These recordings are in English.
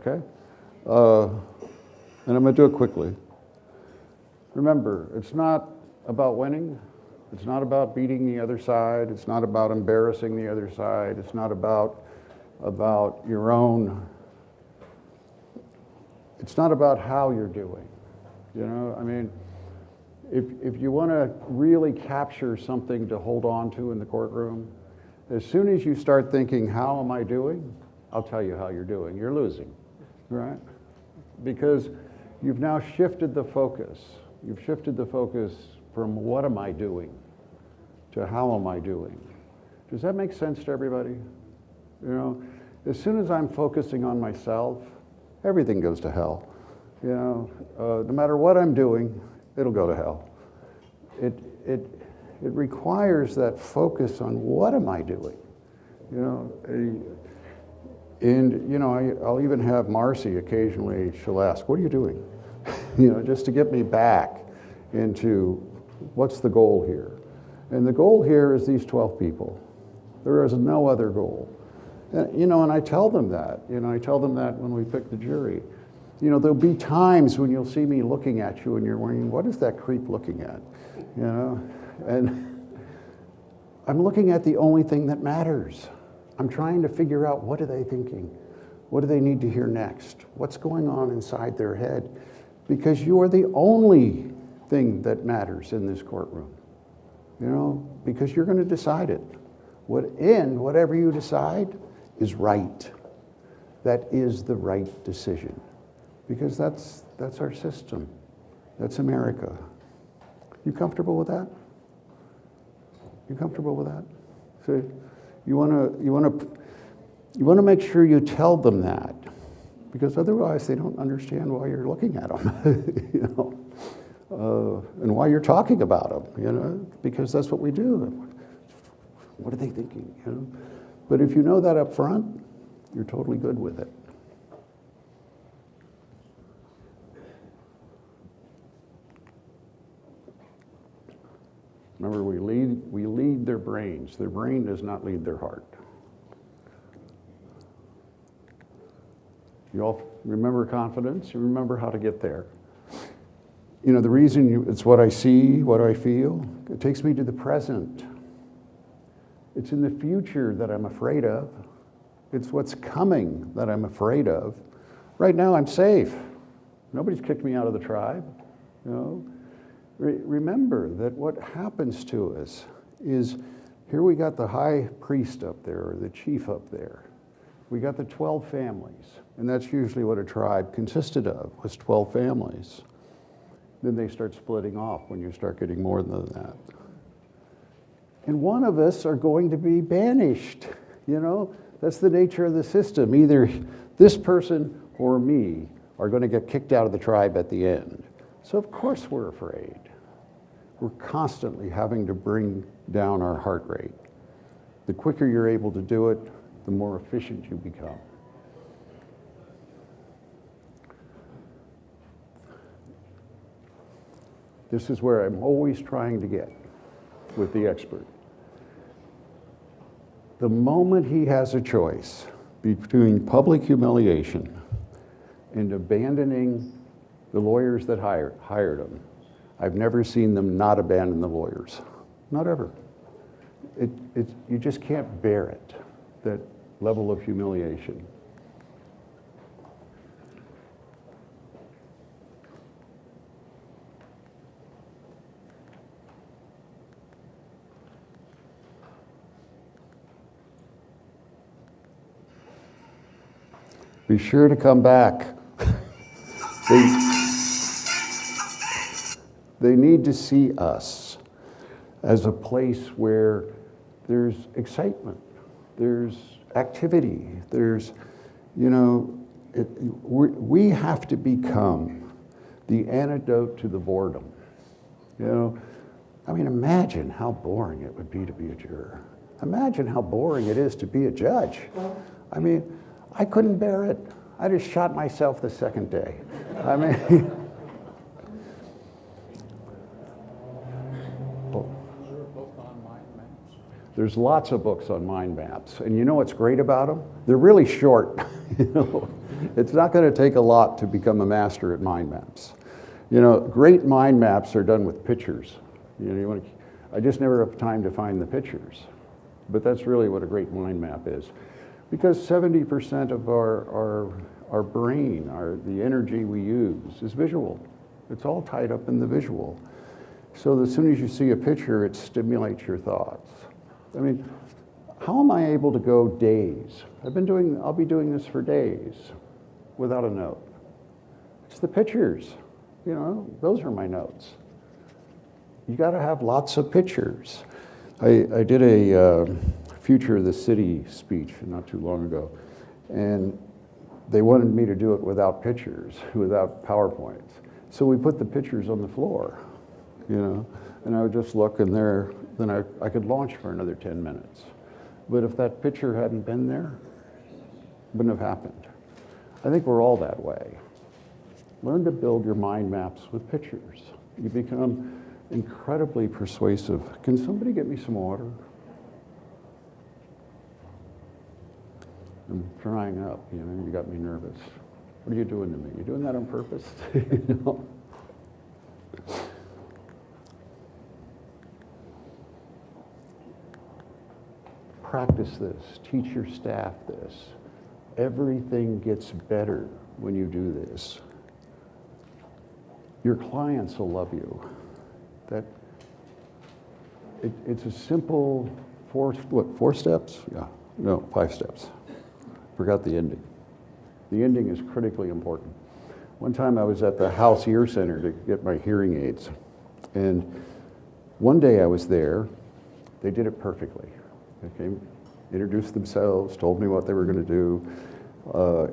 okay? And I'm going to do it quickly. Remember, it's not about winning. It's not about beating the other side. It's not about embarrassing the other side. It's not about your own. It's not about how you're doing. You know, I mean, if you want to really capture something to hold on to in the courtroom, as soon as you start thinking, how am I doing? I'll tell you how you're doing. You're losing, right? Because you've now shifted the focus. You've shifted the focus from what am I doing to how am I doing. Does that make sense to everybody? You know, as soon as I'm focusing on myself, everything goes to hell. You know, no matter what I'm doing, it'll go to hell. It requires that focus on what am I doing, you know. And you know, I'll even have Marcy occasionally. She'll ask, "What are you doing?" You know, just to get me back into what's the goal here. And the goal here is these 12 people. There is no other goal. And, you know, and I tell them that. You know, I tell them that when we pick the jury. You know, there'll be times when you'll see me looking at you and you're wondering, what is that creep looking at? You know, and I'm looking at the only thing that matters. I'm trying to figure out, what are they thinking? What do they need to hear next? What's going on inside their head? Because you are the only thing that matters in this courtroom. You know, because you're going to decide it. Whatever you decide is right. That is the right decision. Because that's our system. That's America. You comfortable with that? You comfortable with that? So you want to make sure you tell them that, because otherwise they don't understand why you're looking at them, you know, and why you're talking about them, you know, because that's what we do. What are they thinking, you know? But if you know that up front, you're totally good with it. Remember, we lead their brains. Their brain does not lead their heart. You all remember confidence. You remember how to get there. You know, the reason it's what I see, what I feel. It takes me to the present. It's in the future that I'm afraid of. It's what's coming that I'm afraid of. Right now, I'm safe. Nobody's kicked me out of the tribe, you know. Remember that what happens to us is, here we got the high priest up there, or the chief up there. We got the 12 families, and that's usually what a tribe consisted of, was 12 families. Then they start splitting off when you start getting more than that. And one of us are going to be banished, you know? That's the nature of the system. Either this person or me are going to get kicked out of the tribe at the end. So of course we're afraid. We're constantly having to bring down our heart rate. The quicker you're able to do it, the more efficient you become. This is where I'm always trying to get with the expert. The moment he has a choice between public humiliation and abandoning the lawyers that hired him, I've never seen them not abandon the lawyers. Not ever. You just can't bear it, that level of humiliation. Be sure to come back. They need to see us as a place where there's excitement, there's activity, there's, you know, we have to become the antidote to the boredom. You know, I mean, imagine how boring it would be to be a juror. Imagine how boring it is to be a judge. I mean, I couldn't bear it. I just shot myself the second day. I mean, There's lots of books on mind maps, and you know what's great about them? They're really short. It's not going to take a lot to become a master at mind maps. Great mind maps are done with pictures. I just never have time to find the pictures, but that's really what a great mind map is, because 70% of our brain, the energy we use, is visual. It's all tied up in the visual. So as soon as you see a picture, it stimulates your thoughts. I mean, how am I able to go days? I'll be doing this for days without a note. It's the pictures, those are my notes. You got to have lots of pictures. I did a Future of the City speech not too long ago, and they wanted me to do it without pictures, without PowerPoints. So we put the pictures on the floor, and I would just look, and then I could launch for another 10 minutes. But if that picture hadn't been there, it wouldn't have happened. I think we're all that way. Learn to build your mind maps with pictures. You become incredibly persuasive. Can somebody get me some water? I'm drying up, you got me nervous. What are you doing to me? You doing that on purpose? Practice this, teach your staff this. Everything gets better when you do this. Your clients will love you. It's a simple 4 steps? Yeah, no, 5 steps. Forgot the ending. The ending is critically important. One time I was at the House Ear Center to get my hearing aids. And one day I was there, they did it perfectly. They came, introduced themselves, told me what they were going to do,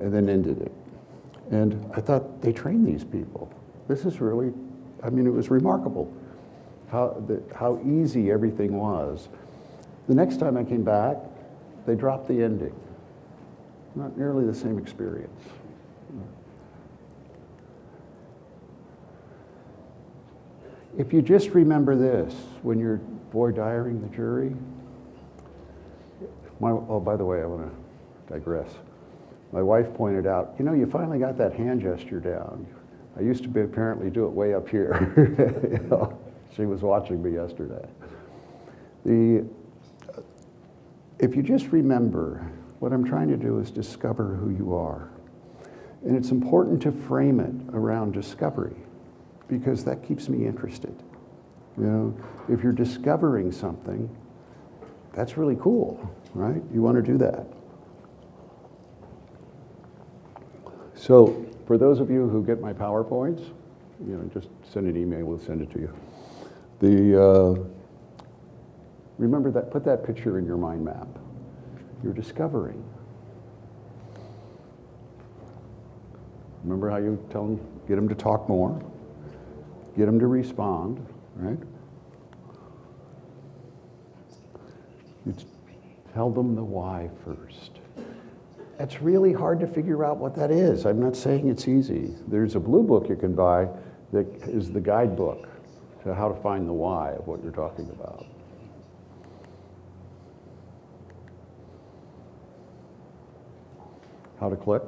and then ended it. And I thought, they train these people. This is really, it was remarkable how easy everything was. The next time I came back, they dropped the ending. Not nearly the same experience. If you just remember this, when you're voir diring the jury, by the way, I want to digress. My wife pointed out, you finally got that hand gesture down. I used to apparently do it way up here. She was watching me yesterday. If you just remember, what I'm trying to do is discover who you are. And it's important to frame it around discovery, because that keeps me interested. If you're discovering something, that's really cool, right? You want to do that. So for those of you who get my PowerPoints, just send an email, we'll send it to you. Remember that, put that picture in your mind map. You're discovering. Remember how you get them to talk more, get them to respond, right? You tell them the why first. It's really hard to figure out what that is. I'm not saying it's easy. There's a blue book you can buy that is the guidebook to how to find the why of what you're talking about. How to click.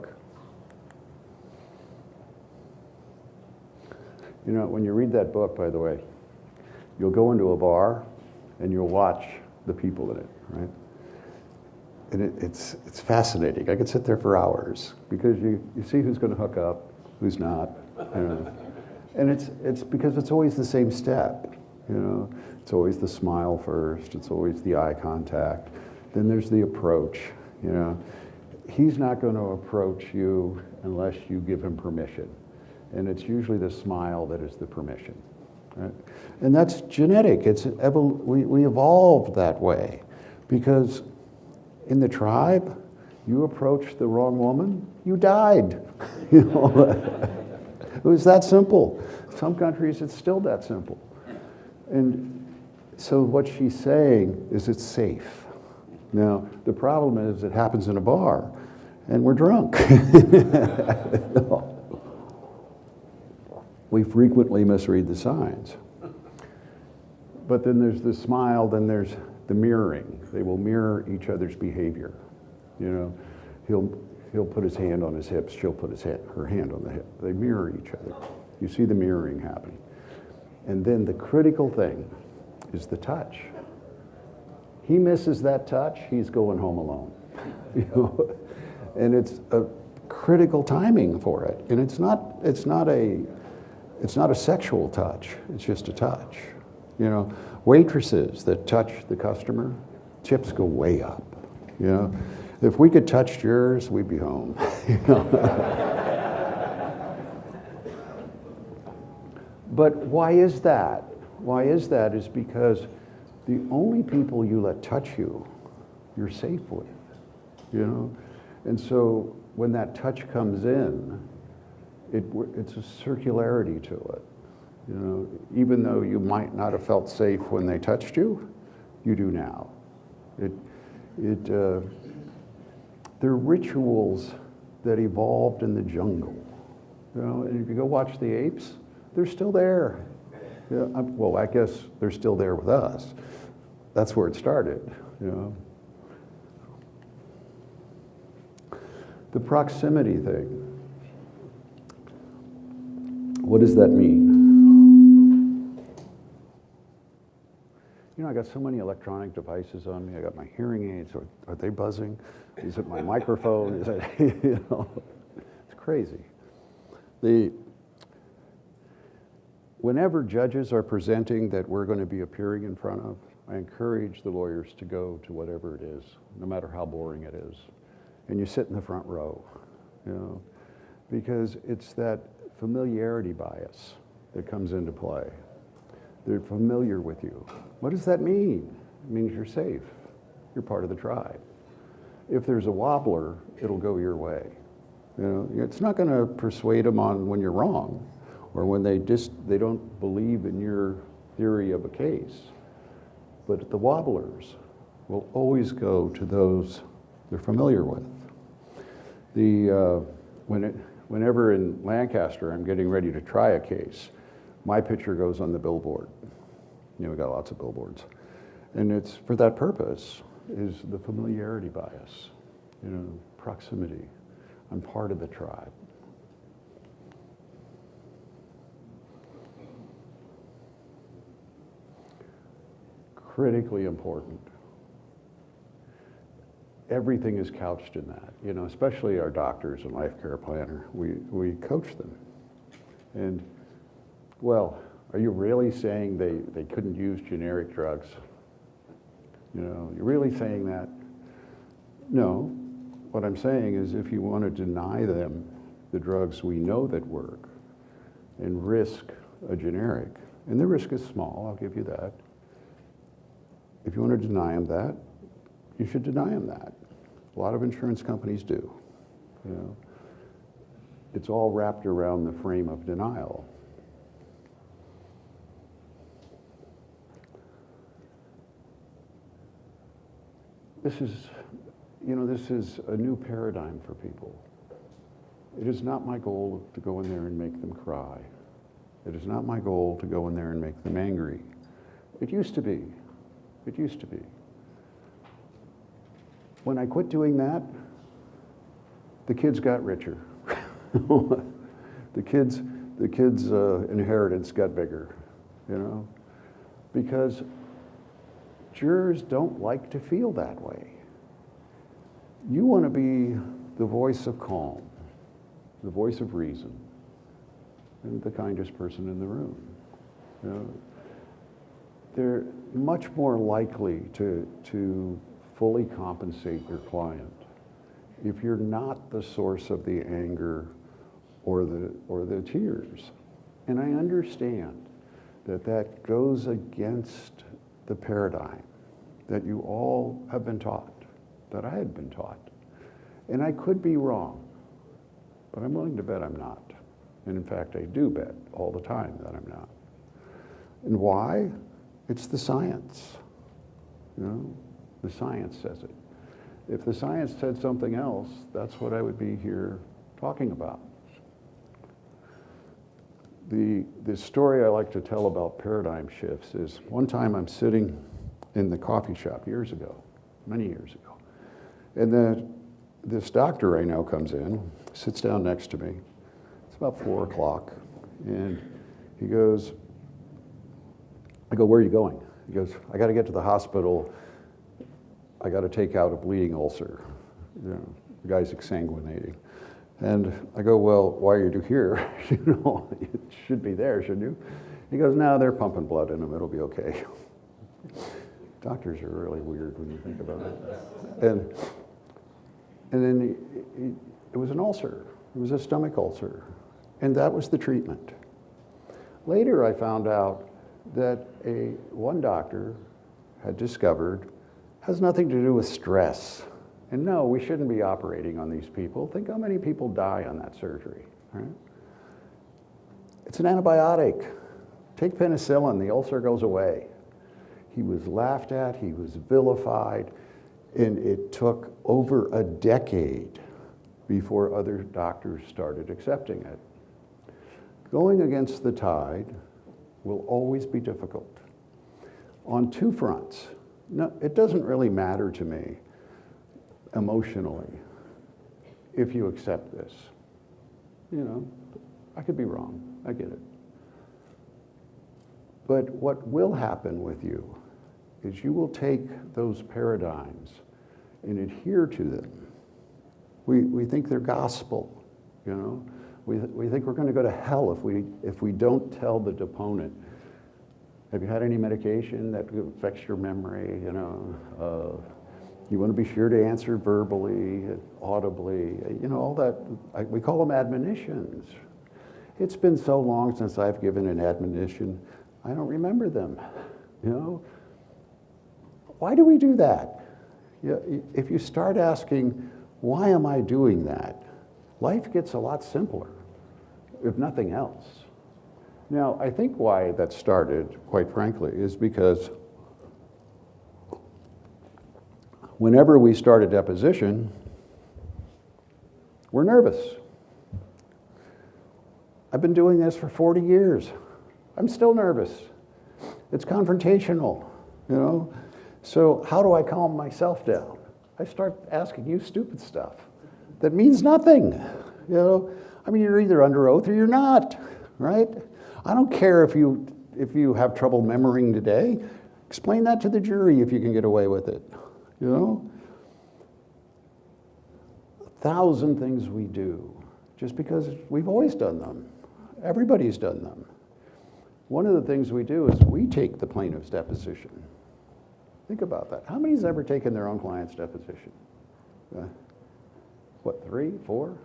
When you read that book, by the way, you'll go into a bar and you'll watch the people in it, right? And it's fascinating. I could sit there for hours because you see who's going to hook up, who's not. And it's because it's always the same step. It's always the smile first. It's always the eye contact. Then there's the approach. He's not going to approach you unless you give him permission. And it's usually the smile that is the permission. Right? And that's genetic. We evolved that way because in the tribe, you approached the wrong woman, you died. It was that simple. Some countries, it's still that simple. And so what she's saying is it's safe. Now, the problem is it happens in a bar, and we're drunk. We frequently misread the signs. But then there's the smile, then there's the mirroring. They will mirror each other's behavior. You know, he'll put his hand on his hips, she'll put her hand on the hip. They mirror each other. You see the mirroring happening. And then the critical thing is the touch. He misses that touch, he's going home alone. You know? And it's a critical timing for it. And it's not a sexual touch, it's just a touch. You know, waitresses that touch the customer, tips go way up. You know, if we could touch yours, we'd be home. You know? But why is that? Why is that is because the only people you let touch you, you're safe with, you know? And so when that touch comes in, it's a circularity to it. You know, even though you might not have felt safe when they touched you, you do now. They're rituals that evolved in the jungle. You know, and if you go watch the apes, they're still there. Yeah, well, I guess they're still there with us. That's where it started, you know. The proximity thing. What does that mean? You know, I got so many electronic devices on me. I got my hearing aids. Are they buzzing? Is it my microphone? Is it, you know, it's crazy. Whenever judges are presenting that we're going to be appearing in front of, I encourage the lawyers to go to whatever it is, no matter how boring it is. And you sit in the front row, you know, because it's that familiarity bias that comes into play. They're familiar with you. What does that mean? It means you're safe. You're part of the tribe. If there's a wobbler, it'll go your way. You know, it's not going to persuade them on when you're wrong, or when they don't believe in your theory of a case. But the wobblers will always go to those they're familiar with. Whenever in Lancaster I'm getting ready to try a case, my picture goes on the billboard. You know, we got lots of billboards. And it's for that purpose, is the familiarity bias, you know, proximity. I'm part of the tribe. Critically important. Everything is couched in that, you know, especially our doctors and life care planner. We coach them. And, well, are you really saying they couldn't use generic drugs? You know, you're really saying that? No. What I'm saying is if you want to deny them the drugs we know that work and risk a generic, and the risk is small, I'll give you that. If you want to deny them that, you should deny them that. A lot of insurance companies do. You know, it's all wrapped around the frame of denial. This is a new paradigm for people. It is not my goal to go in there and make them cry. It is not my goal to go in there and make them angry. It used to be. It used to be. When I quit doing that, the kids got richer. the kids' inheritance got bigger, you know, because jurors don't like to feel that way. You want to be the voice of calm, the voice of reason, and the kindest person in the room. You know, they're much more likely to fully compensate your client if you're not the source of the anger or the tears. And I understand that goes against the paradigm that you all have been taught, that I had been taught. And I could be wrong, but I'm willing to bet I'm not. And in fact, I do bet all the time that I'm not. And why? It's the science, you know? The science says it. If the science said something else, that's what I would be here talking about. The story I like to tell about paradigm shifts is one time I'm sitting in the coffee shop years ago, many years ago. And this doctor I know comes in, sits down next to me. It's about 4 o'clock, and he goes, I go, where are you going? He goes, I got to get to the hospital. I got to take out a bleeding ulcer. You know, the guy's exsanguinating. And I go, well, why are you here? You know, it should be there, shouldn't you? He goes, no, they're pumping blood in him. It'll be okay. Doctors are really weird when you think about it. And then it was an ulcer. It was a stomach ulcer. And that was the treatment. Later, I found out that one doctor had discovered has nothing to do with stress. And no, we shouldn't be operating on these people. Think how many people die on that surgery, right? It's an antibiotic. Take penicillin, the ulcer goes away. He was laughed at, he was vilified, and it took over a decade before other doctors started accepting it. Going against the tide will always be difficult. On two fronts. No, it doesn't really matter to me emotionally if you accept this. You know, I could be wrong, I get it. But what will happen with you is you will take those paradigms and adhere to them. We think they're gospel, you know? We think we're going to go to hell if we don't tell the deponent, have you had any medication that affects your memory, you know? You want to be sure to answer verbally, audibly, you know, all that. We call them admonitions. It's been so long since I've given an admonition, I don't remember them, you know? Why do we do that? If you start asking, why am I doing that? Life gets a lot simpler, if nothing else. Now, I think why that started, quite frankly, is because whenever we start a deposition, we're nervous. I've been doing this for 40 years. I'm still nervous. It's confrontational, you know? So how do I calm myself down? I start asking you stupid stuff that means nothing, you know? I mean, you're either under oath or you're not, right? I don't care if you have trouble remembering today. Explain that to the jury if you can get away with it, you know? 1,000 things we do just because we've always done them. Everybody's done them. One of the things we do is we take the plaintiff's deposition. Think about that. How many's ever taken their own client's deposition? What, 3, 4?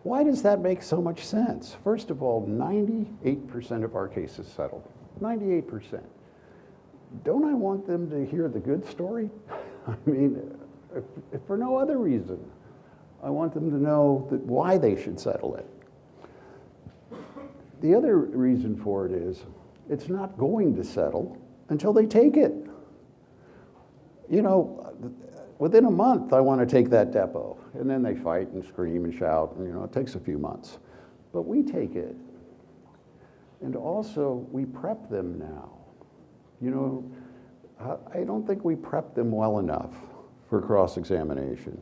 Why does that make so much sense? First of all, 98% of our cases settle. 98%. Don't I want them to hear the good story? I mean, if for no other reason. I want them to know that why they should settle it. The other reason for it is it's not going to settle until they take it. You know, within a month, I want to take that depo. And then they fight and scream and shout, and, you know, it takes a few months. But we take it. And also, we prep them now. You know, I don't think we prep them well enough for cross-examination.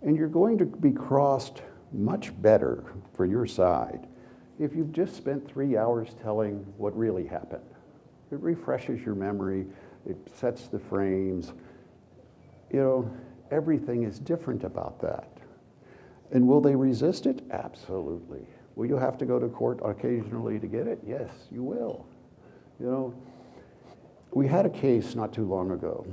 And you're going to be crossed much better for your side if you've just spent 3 hours telling what really happened. It refreshes your memory. It sets the frames. You know, everything is different about that. And will they resist it? Absolutely. Will you have to go to court occasionally to get it? Yes, you will. You know, we had a case not too long ago.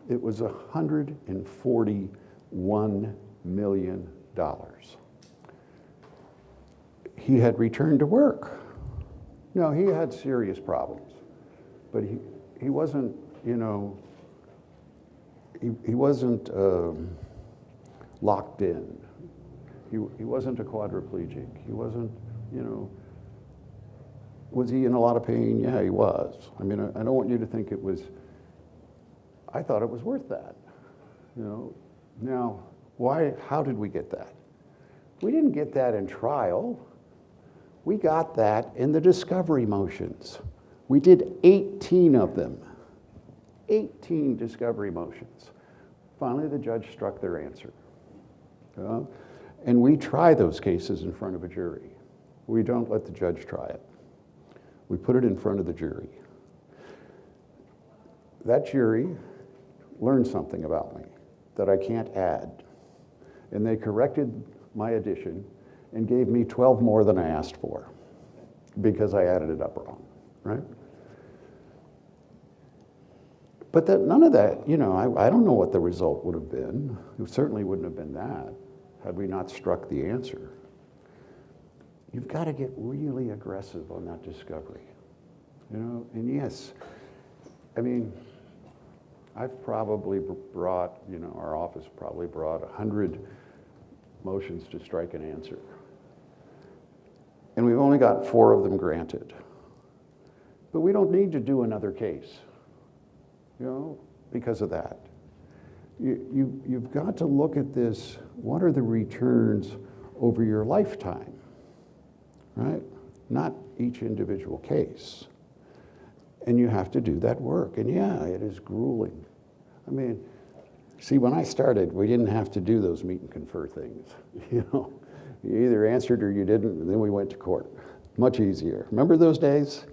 It was $141 million. He had returned to work. No, he had serious problems, but he wasn't, you know, he wasn't locked in. He wasn't a quadriplegic. He wasn't, you know, was he in a lot of pain? Yeah, he was. I mean, I don't want you to think it was, I thought it was worth that, you know. Now, how did we get that? We didn't get that in trial. We got that in the discovery motions. We did 18 of them 18 discovery motions. Finally, the judge struck their answer. And we try those cases in front of a jury. We don't let the judge try it. We put it in front of the jury. That jury learned something about me that I can't add. And they corrected my addition and gave me 12 more than I asked for because I added it up wrong, right? But none of that, I don't know what the result would have been. It certainly wouldn't have been that had we not struck the answer. You've got to get really aggressive on that discovery, and yes, I've probably brought, our office probably brought 100 motions to strike an answer. And we've only got 4 of them granted. But we don't need to do another case, because of that. You've got to look at this, what are the returns over your lifetime, right? Not each individual case. And you have to do that work. And yeah, it is grueling. See, when I started, we didn't have to do those meet and confer things. You either answered or you didn't, and then we went to court. Much easier. Remember those days?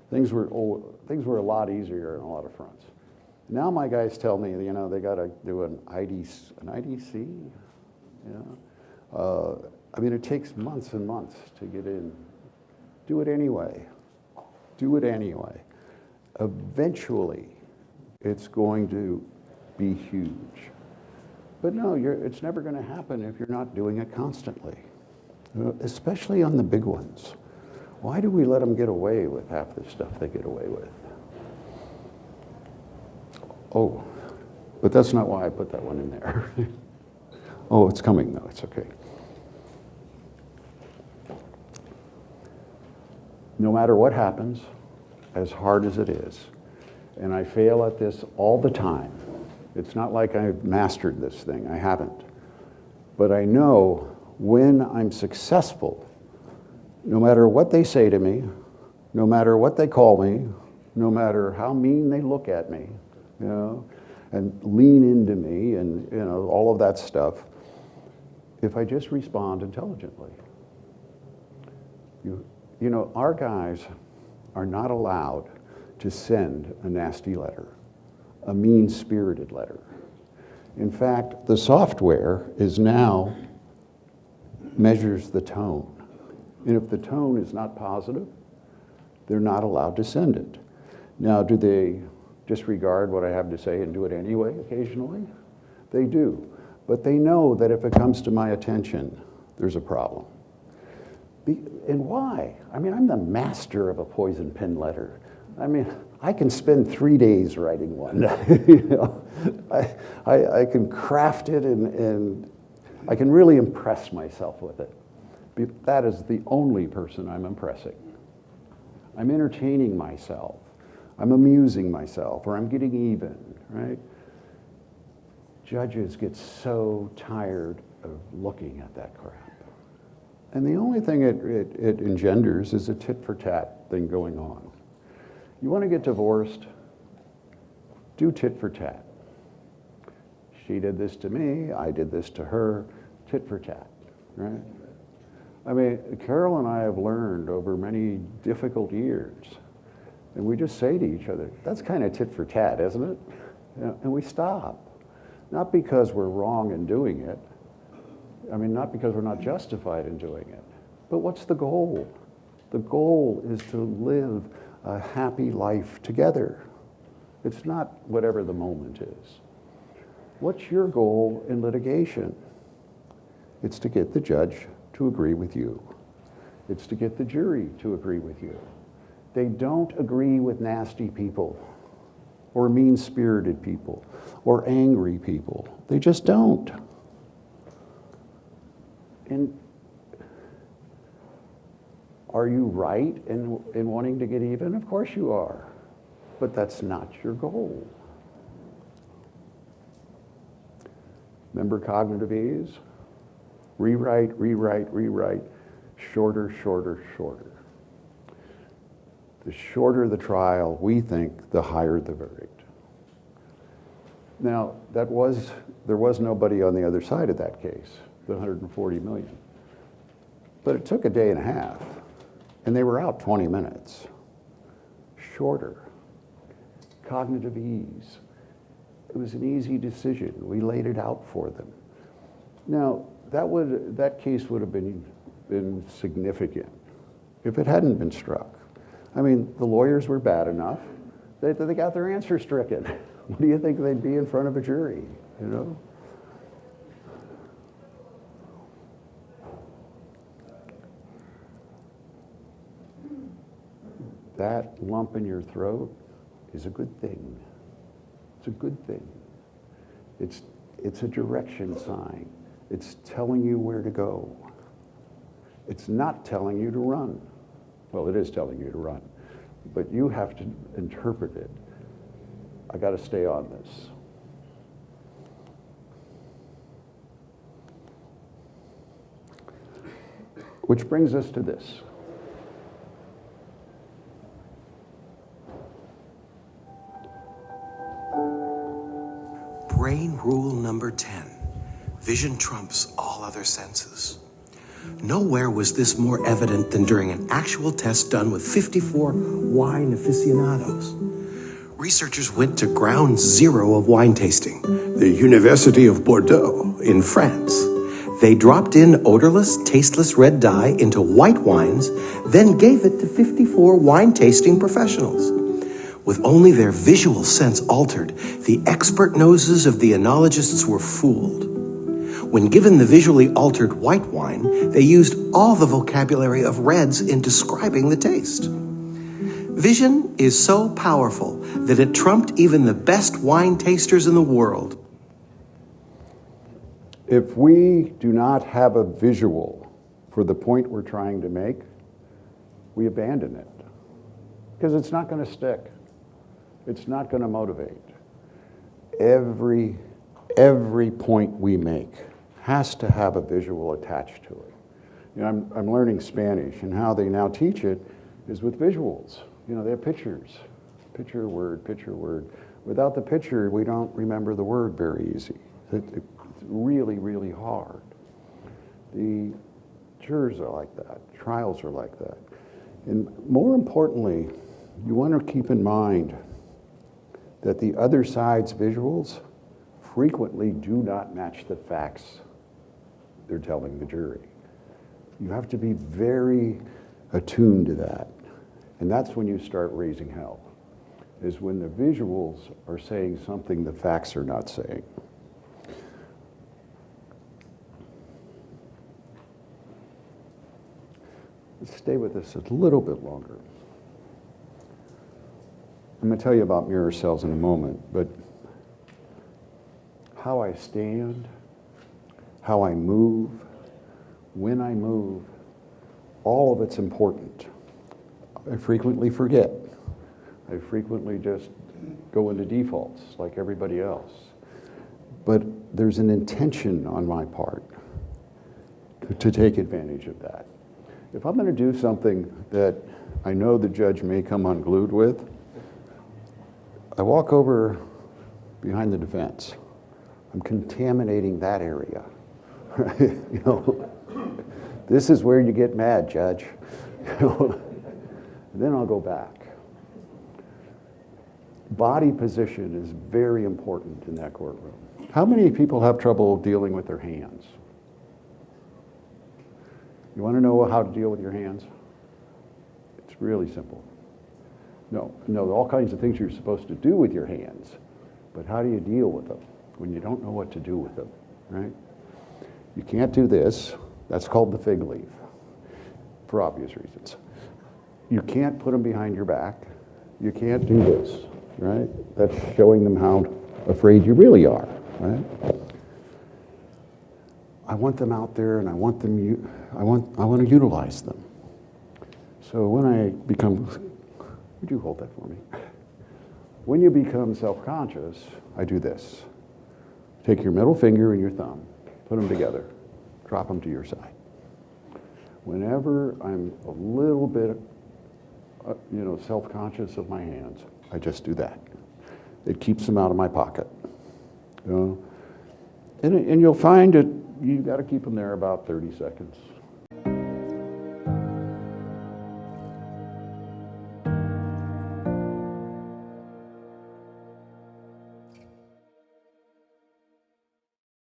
Things were a lot easier on a lot of fronts. Now my guys tell me, they got to do an IDC. It takes months and months to get in. Do it anyway. Do it anyway. Eventually, it's going to be huge. But no, it's never going to happen if you're not doing it constantly, especially on the big ones. Why do we let them get away with half the stuff they get away with? Oh, but that's not why I put that one in there. Oh, it's coming though, it's okay. No matter what happens, as hard as it is, and I fail at this all the time. It's not like I've mastered this thing, I haven't. But I know when I'm successful, no matter what they say to me, no matter what they call me, no matter how mean they look at me, and lean into me and all of that stuff, if I just respond intelligently. Our guys are not allowed to send a nasty letter, a mean-spirited letter. In fact, the software now measures the tone. And if the tone is not positive, they're not allowed to send it. Now, do they disregard what I have to say and do it anyway occasionally? They do. But they know that if it comes to my attention, there's a problem. And why? I'm the master of a poison pen letter. I can spend 3 days writing one. I can craft it and I can really impress myself with it. That is the only person I'm impressing. I'm entertaining myself. I'm amusing myself, or I'm getting even, right? Judges get so tired of looking at that crap. And the only thing it engenders is a tit-for-tat thing going on. You want to get divorced? Do tit-for-tat. She did this to me, I did this to her, tit-for-tat, right? Carol and I have learned over many difficult years, and we just say to each other, that's kind of tit-for-tat, isn't it? And we stop. Not because we're wrong in doing it, not because we're not justified in doing it, but what's the goal? The goal is to live a happy life together. It's not whatever the moment is. What's your goal in litigation? It's to get the judge to agree with you. It's to get the jury to agree with you. They don't agree with nasty people or mean-spirited people or angry people. They just don't. And are you right in wanting to get even? Of course you are. But that's not your goal. Remember cognitive ease? Rewrite, rewrite, rewrite, shorter, shorter, shorter. The shorter the trial, we think, the higher the verdict. Now, there was nobody on the other side of that case, the 140 million. But it took a day and a half, and they were out 20 minutes. Shorter. Cognitive ease. It was an easy decision. We laid it out for them. Now, that case would have been significant if it hadn't been struck. I mean, the lawyers were bad enough. They got their answer stricken. What do you think they'd be in front of a jury, you know? That lump in your throat is a good thing. It's a good thing. It's a direction sign. It's telling you where to go. It's not telling you to run. Well, it is telling you to run, but you have to interpret it. I got to stay on this. Which brings us to this. Brain rule number 10. Vision trumps all other senses. Nowhere was this more evident than during an actual test done with 54 wine aficionados. Researchers went to ground zero of wine tasting, the University of Bordeaux in France. They dropped in odorless, tasteless red dye into white wines, then gave it to 54 wine tasting professionals. With only their visual sense altered, the expert noses of the enologists were fooled. When given the visually altered white wine, they used all the vocabulary of reds in describing the taste. Vision is so powerful that it trumped even the best wine tasters in the world. If we do not have a visual for the point we're trying to make, we abandon it. Because it's not going to stick. It's not going to motivate. Every point we make has to have a visual attached to it. You know, I'm learning Spanish, and how they now teach it is with visuals. You know, they have pictures. Picture, word, picture, word. Without the picture, we don't remember the word very easy. It's really, really hard. The jurors are like that. Trials are like that. And more importantly, you want to keep in mind that the other side's visuals frequently do not match the facts they're telling the jury. You have to be very attuned to that. And that's when you start raising hell, is when the visuals are saying something the facts are not saying. Let's stay with this a little bit longer. I'm going to tell you about mirror cells in a moment, but how I stand, how I move, when I move, all of it's important. I frequently forget. I frequently just go into defaults like everybody else. But there's an intention on my part to take advantage of that. If I'm going to do something that I know the judge may come unglued with, I walk over behind the defense. I'm contaminating that area. You know, this is where you get mad, Judge. You know? Then I'll go back. Body position is very important in that courtroom. How many people have trouble dealing with their hands? You want to know how to deal with your hands? It's really simple. No, all kinds of things you're supposed to do with your hands, but how do you deal with them when you don't know what to do with them, right? You can't do this. That's called the fig leaf, for obvious reasons. You can't put them behind your back. You can't do this, right? That's showing them how afraid you really are, right? I want them out there, and I want to utilize them. So when I become, would you hold that for me? When you become self-conscious, I do this. Take your middle finger and your thumb, put them together, drop them to your side. Whenever I'm a little bit self-conscious of my hands. I just do that. It keeps them out of my pocket. And you'll find it, you've got to keep them there about 30 seconds.